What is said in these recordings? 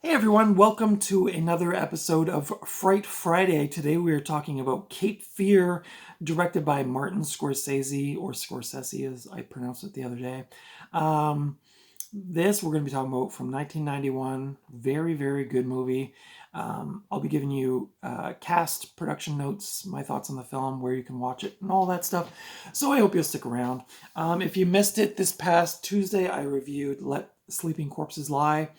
Hey everyone, welcome to another episode of Fright Friday. Today we are talking about Cape Fear, directed by Martin Scorsese, or Scorsese as I pronounced it the other day. This we're going to be talking about from 1991. Very, very good movie. I'll be giving you cast, production notes, my thoughts on the film, where you can watch it, and all that stuff. So I hope you'll stick around. If you missed it this past Tuesday, I reviewed Let Sleeping Corpses Lie,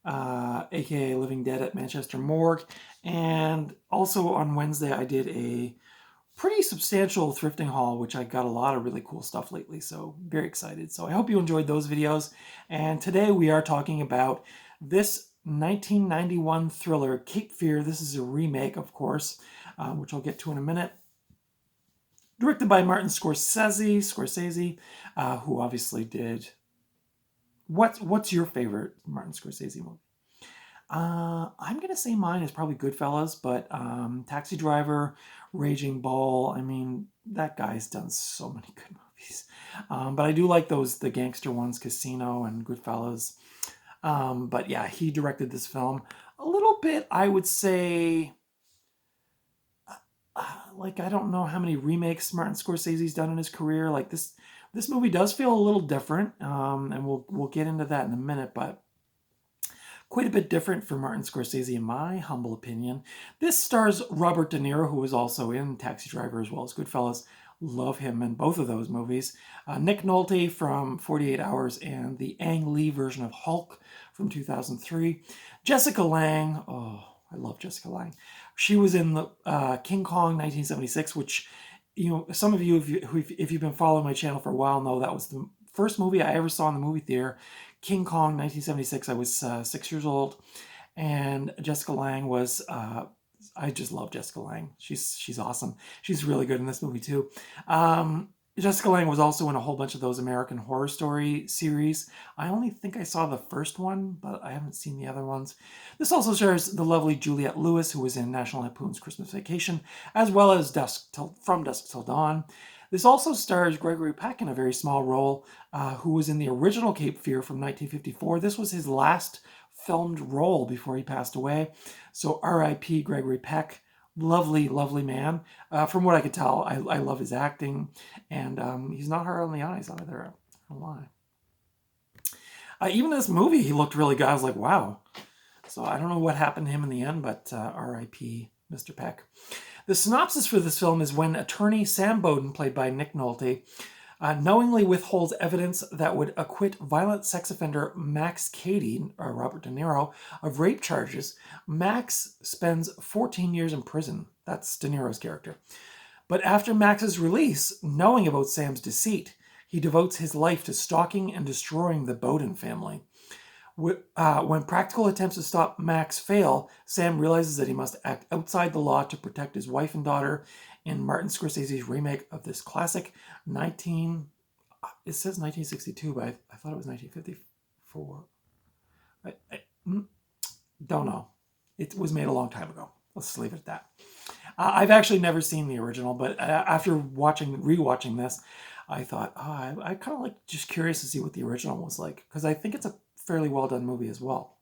aka Living Dead at Manchester Morgue. And also on Wednesday, I did a pretty substantial thrifting haul, which I got a lot of really cool stuff lately. So very excited. So I hope you enjoyed those videos. And today we are talking about this 1991 thriller, Cape Fear. This is a remake, of course, which I'll get to in a minute. Directed by Martin Scorsese, who obviously did... What's your favorite Martin Scorsese movie? I'm going to say mine is probably Goodfellas, but Taxi Driver, Raging Bull, I mean, that guy's done so many good movies. But I do like the gangster ones, Casino and Goodfellas. But yeah, he directed this film. A little bit, I would say, I don't know how many remakes Martin Scorsese's done in his career. Like this movie does feel a little different, and we'll get into that in a minute, but quite a bit different for Martin Scorsese, in my humble opinion. This stars Robert De Niro, who was also in Taxi Driver as well as Goodfellas. Love him in both of those movies. Nick Nolte from 48 Hours and the Ang Lee version of Hulk from 2003. Jessica Lange, oh, I love Jessica Lange. She was in the King Kong 1976, which, you know, some of you, if you've been following my channel for a while, know that was the first movie I ever saw in the movie theater. King Kong 1976. I was 6 years old, and Jessica Lange was... I just love Jessica Lange. She's awesome. She's really good in this movie too. Jessica Lange was also in a whole bunch of those American Horror Story series. I only think I saw the first one, but I haven't seen the other ones. This also stars the lovely Juliette Lewis, who was in National Lampoon's Christmas Vacation, as well as From Dusk Till Dawn. This also stars Gregory Peck in a very small role, who was in the original Cape Fear from 1954. This was his last filmed role before he passed away. So R.I.P. Gregory Peck. Lovely, lovely man. From what I could tell, I love his acting, and he's not hard on the eyes either. I don't lie. Even in this movie, he looked really good. I was like, wow. So I don't know what happened to him in the end, but R.I.P. Mr. Peck. The synopsis for this film is when attorney Sam Bowden, played by Nick Nolte, knowingly withholds evidence that would acquit violent sex offender Max Cady, Robert De Niro, of rape charges. Max spends 14 years in prison. That's De Niro's character. But after Max's release, knowing about Sam's deceit, he devotes his life to stalking and destroying the Bowden family. When practical attempts to stop Max fail, Sam realizes that he must act outside the law to protect his wife and daughter in Martin Scorsese's remake of this classic it says 1962, but I thought it was 1954. I don't know. It was made a long time ago. Let's just leave it at that. I've actually never seen the original, but after rewatching this, I thought, I kind of like just curious to see what the original was like, because I think it's a fairly well done movie as well.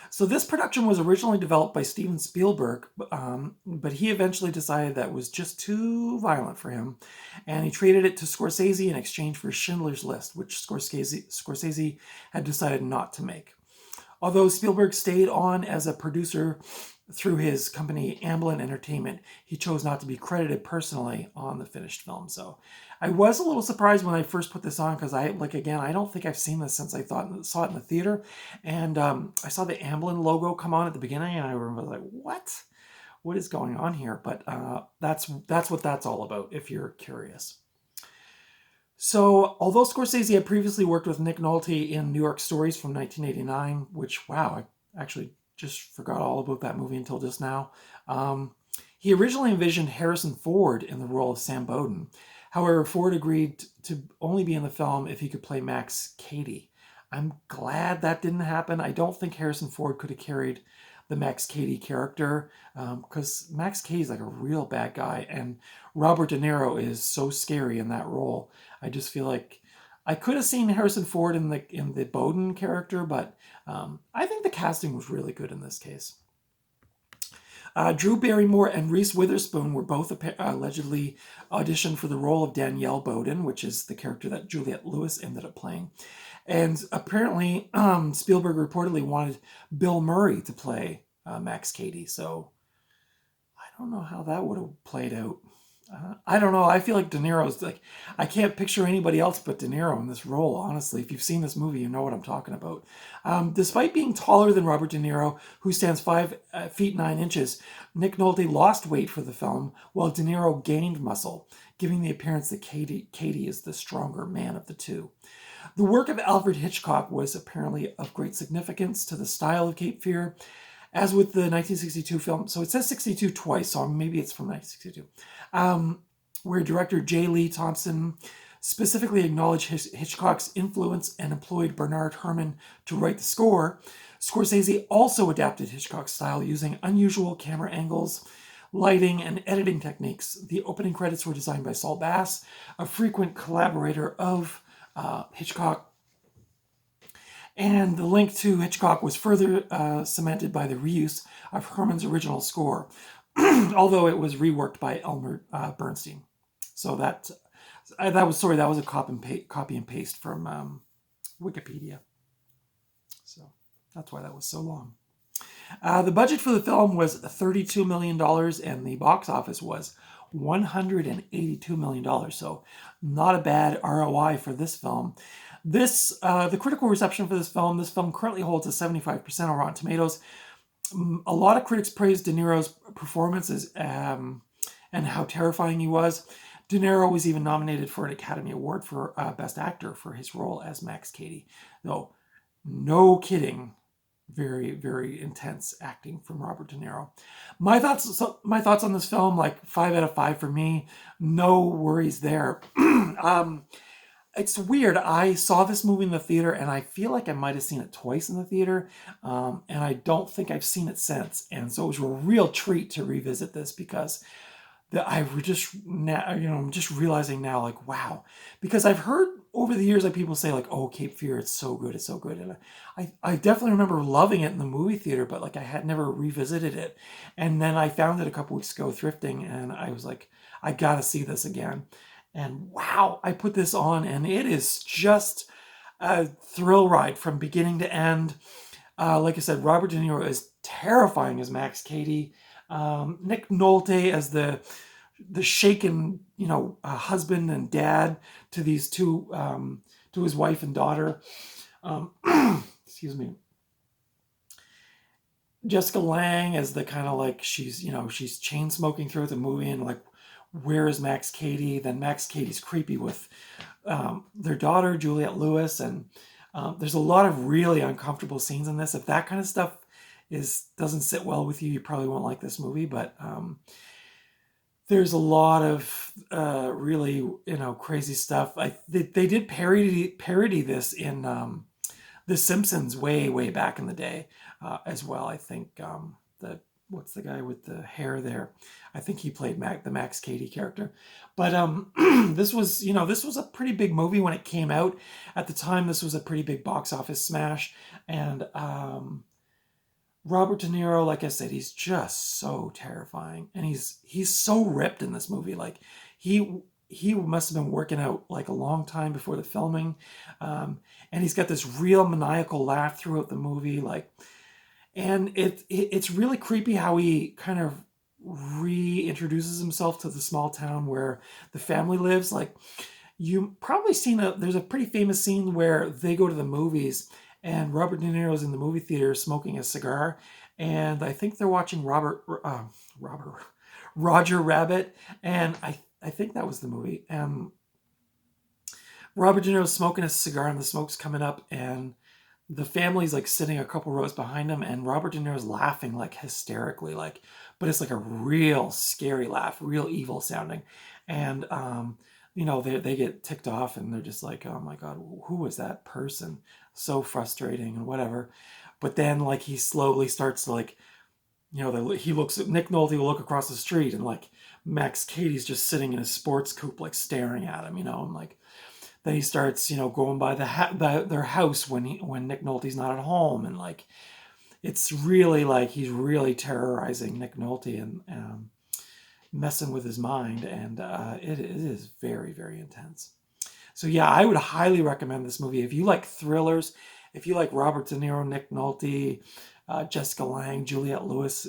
So this production was originally developed by Steven Spielberg, but he eventually decided that it was just too violent for him, and he traded it to Scorsese in exchange for Schindler's List, which Scorsese had decided not to make. Although Spielberg stayed on as a producer through his company Amblin Entertainment, he chose not to be credited personally on the finished film. So I was a little surprised when I first put this on, because I don't think I've seen this since I saw it in the theater. And I saw the Amblin logo come on at the beginning, and I remember like, what is going on here? But that's what that's all about, if you're curious. So, although Scorsese had previously worked with Nick Nolte in New York Stories from 1989, which, wow, I actually just forgot all about that movie until just now. He originally envisioned Harrison Ford in the role of Sam Bowden. However, Ford agreed to only be in the film if he could play Max Cady. I'm glad that didn't happen. I don't think Harrison Ford could have carried the Max Cady character, because Max Cady's like a real bad guy, and Robert De Niro is so scary in that role. I just feel like I could have seen Harrison Ford in the Bowden character, but I think the casting was really good in this case. Drew Barrymore and Reese Witherspoon were both allegedly auditioned for the role of Danielle Bowden, which is the character that Juliette Lewis ended up playing. And apparently, Spielberg reportedly wanted Bill Murray to play Max Cady. So I don't know how that would have played out. I don't know. I feel like De Niro's like, I can't picture anybody else but De Niro in this role, honestly. If you've seen this movie, you know what I'm talking about. Despite being taller than Robert De Niro, who stands 5 feet 9 inches, Nick Nolte lost weight for the film, while De Niro gained muscle, giving the appearance that Cady is the stronger man of the two. The work of Alfred Hitchcock was apparently of great significance to the style of Cape Fear, as with the 1962 film. So it says 62 twice, so maybe it's from 1962. Where director J. Lee Thompson specifically acknowledged Hitchcock's influence and employed Bernard Herrmann to write the score. Scorsese also adapted Hitchcock's style using unusual camera angles, lighting, and editing techniques. The opening credits were designed by Saul Bass, a frequent collaborator of Hitchcock. And the link to Hitchcock was further cemented by the reuse of Herrmann's original score, although it was reworked by Elmer Bernstein. So that was a copy and paste from Wikipedia. So that's why that was so long. The budget for the film was $32 million, and the box office was $182 million. So not a bad ROI for this film. The critical reception for this film currently holds a 75% on Rotten Tomatoes. A lot of critics praised De Niro's performances and how terrifying he was. De Niro was even nominated for an Academy Award for Best Actor for his role as Max Cady. Though, no kidding, very, very intense acting from Robert De Niro. My thoughts on this film, like 5 out of 5 for me. No worries there. It's weird. I saw this movie in the theater, and I feel like I might have seen it twice in the theater, and I don't think I've seen it since. And so it was a real treat to revisit this because I'm just realizing now, like, wow. Because I've heard over the years, like, people say, like, oh, Cape Fear, it's so good, and I definitely remember loving it in the movie theater, but like I had never revisited it. And then I found it a couple weeks ago thrifting, and I was like, I gotta see this again. And wow, I put this on, and it is just a thrill ride from beginning to end. Like I said, Robert De Niro is terrifying as Max Cady. Nick Nolte as the shaken, husband and dad to these two, to his wife and daughter. Excuse me. Jessica Lange as the kind of like she's chain smoking throughout the movie, and like, where is Max Cady? Then Max Cady's creepy with their daughter, Juliette Lewis. And there's a lot of really uncomfortable scenes in this. If that kind of stuff doesn't sit well with you, you probably won't like this movie. But there's a lot of really, crazy stuff. They did parody this in The Simpsons way back in the day as well. I think what's the guy with the hair there? I think he played the Max Cady character. But this was a pretty big movie when it came out. At the time, this was a pretty big box office smash. And Robert De Niro, like I said, he's just so terrifying. And he's so ripped in this movie. Like, he must have been working out like a long time before the filming. And he's got this real maniacal laugh throughout the movie. Like, and it's really creepy how he kind of reintroduces himself to the small town where the family lives. Like, you probably seen there's a pretty famous scene where they go to the movies and Robert De Niro's in the movie theater smoking a cigar, and I think they're watching Roger Rabbit, and I think that was the movie. Robert De Niro's smoking a cigar and the smoke's coming up, and the family's like sitting a couple rows behind him, and Robert De Niro's laughing like hysterically, like, but it's like a real scary laugh, real evil sounding. And they get ticked off, and they're just like, oh my God, who was that person? So frustrating and whatever. But then like he slowly starts to like, he looks at Nick Nolte will look across the street, and like Max Cady's just sitting in his sports coupe, like staring at him, and like then he starts, going by their house when Nick Nolte's not at home, and like it's really like he's really terrorizing Nick Nolte and messing with his mind, and it is very, very intense. So yeah, I would highly recommend this movie if you like thrillers, if you like Robert De Niro, Nick Nolte, Jessica Lange, Juliette Lewis.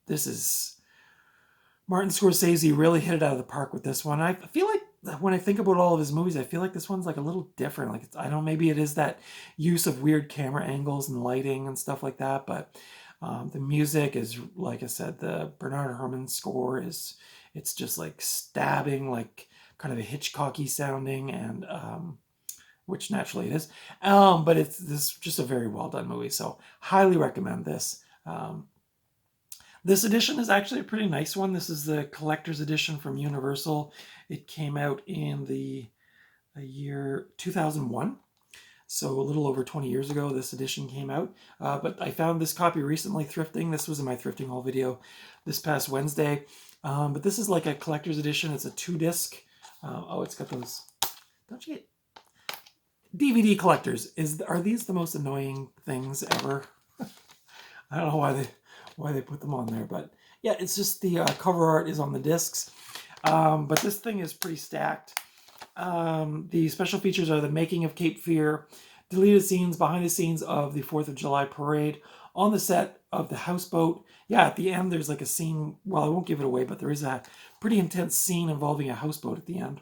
This is Martin Scorsese really hit it out of the park with this one. I feel like when I think about all of his movies, I feel like this one's like a little different. Like I don't know, maybe it is that use of weird camera angles and lighting and stuff like that. But the music is, like I said, the Bernard Herrmann score it's just like stabbing, like kind of a Hitchcocky sounding, and which naturally it is. But this just a very well done movie. So highly recommend this. This edition is actually a pretty nice one. This is the collector's edition from Universal. It came out in the year 2001. So a little over 20 years ago, this edition came out. But I found this copy recently thrifting. This was in my thrifting haul video this past Wednesday. But this is like a collector's edition. It's a 2-disc. It's got those. Don't you get DVD collectors? Are these the most annoying things ever? I don't know why they put them on there, but yeah, it's just the cover art is on the discs. But this thing is pretty stacked. The special features are the making of Cape Fear, deleted scenes, behind the scenes of the 4th of July parade, on the set of the houseboat. Yeah, at the end there's like a scene, well, I won't give it away, but there is a pretty intense scene involving a houseboat at the end.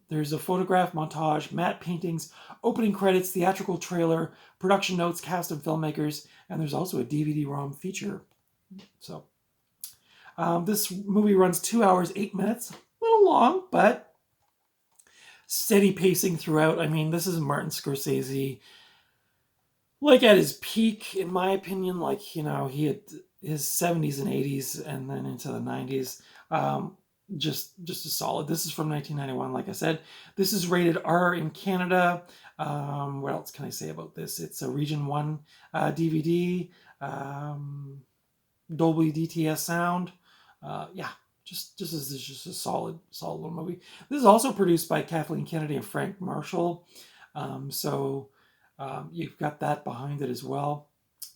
There's a photograph montage, matte paintings, opening credits, theatrical trailer, production notes, cast and filmmakers, and there's also a DVD-ROM feature. So this movie runs 2 hours, 8 minutes. A little long, but steady pacing throughout. I mean, this is Martin Scorsese, like at his peak, in my opinion. Like, he had his 70s and 80s and then into the 90s. Just a solid. This is from 1991, like I said. This is rated R in Canada. What else can I say about this? It's a Region 1 DVD, Dolby DTS sound. Yeah, just a solid little movie. This is also produced by Kathleen Kennedy and Frank Marshall. So you've got that behind it as well.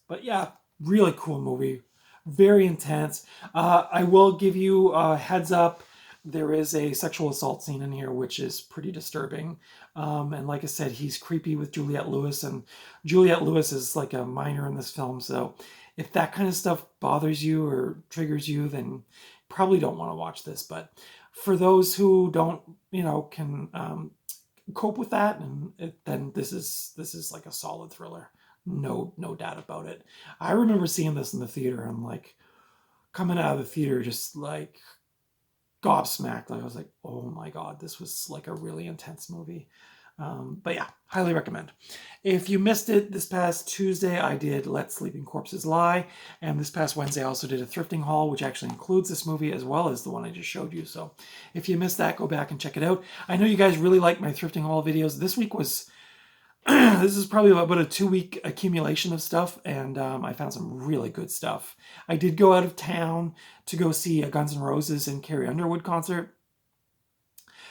But yeah, really cool movie. Very intense. I will give you a heads up. There is a sexual assault scene in here, which is pretty disturbing. And like I said, he's creepy with Juliette Lewis, and Juliette Lewis is like a minor in this film. So if that kind of stuff bothers you or triggers you, then probably don't want to watch this. But for those who don't, can cope with that, and then this is like a solid thriller. No doubt about it. I remember seeing this in the theater and like coming out of the theater just like gobsmacked. Like I was like, oh my God, this was like a really intense movie. But yeah, highly recommend. If you missed it, this past Tuesday I did Let Sleeping Corpses Lie, and this past Wednesday I also did a thrifting haul, which actually includes this movie as well as the one I just showed you. So if you missed that, go back and check it out. I know you guys really like my thrifting haul videos. This week was this is probably about a 2-week accumulation of stuff, and I found some really good stuff. I did go out of town to go see a Guns N' Roses and Carrie Underwood concert.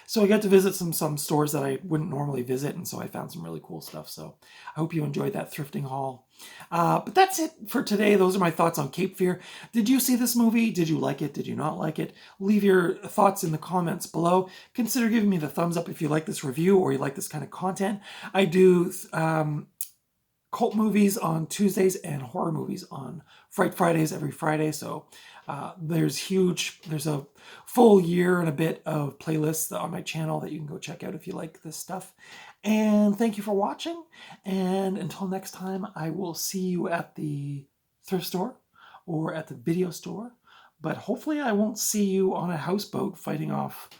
So I got to visit some stores that I wouldn't normally visit, and so I found some really cool stuff. So I hope you enjoyed that thrifting haul. But that's it for today. Those are my thoughts on Cape Fear. Did you see this movie? Did you like it? Did you not like it? Leave your thoughts in the comments below. Consider giving me the thumbs up if you like this review or you like this kind of content. I do cult movies on Tuesdays and horror movies on Fright Fridays every Friday. So there's a full year and a bit of playlists on my channel that you can go check out if you like this stuff. And thank you for watching. And until next time, I will see you at the thrift store or at the video store. But hopefully I won't see you on a houseboat fighting off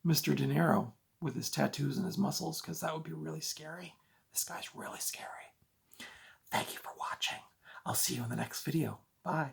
Mr. De Niro with his tattoos and his muscles, because that would be really scary. This guy's really scary. Thank you for watching. I'll see you in the next video. Bye.